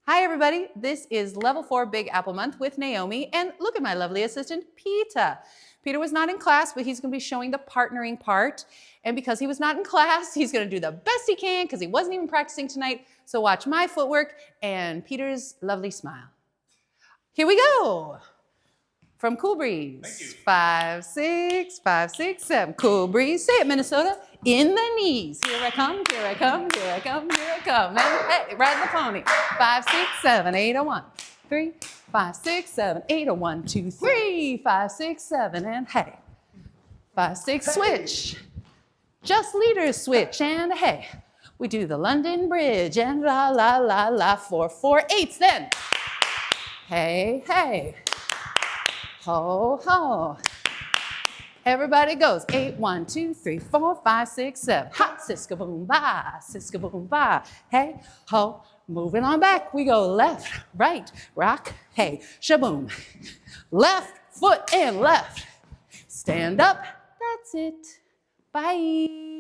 Hi everybody, this is Level 4 Big Apple Month with Naomi, and look at my lovely assistant, Peter. Peter was not in class, but he's gonna be showing the partnering part. And because he was not in class, he's gonna do the best he can because he wasn't even practicing tonight. So watch my footwork and Peter's lovely smile. Here we go. From Cool Breeze. Thank you. 5, 6, 5, 6, 7. Cool Breeze. Say it, Minnesota. In the knees. Here I come, here I come, here I come, here I come. And hey, ride the pony. 5, 6, 7, 8, 1, 3, 5, 6, 7, 8, 1, 2, 3, 5, 6, 7, and hey. 5, 6, switch. Just leaders switch, and hey. We do the London Bridge, and la, la, la, la, 4, 4, 8s then. Hey, hey. Ho, ho. Everybody goes. 8, 1, 2, 3, 4, 5, 6, 7. Ha, siska boom ba, siska boom ba. Hey, ho. Moving on back. We go left, right, rock, hey, shaboom. Left foot and left. Stand up. That's it. Bye.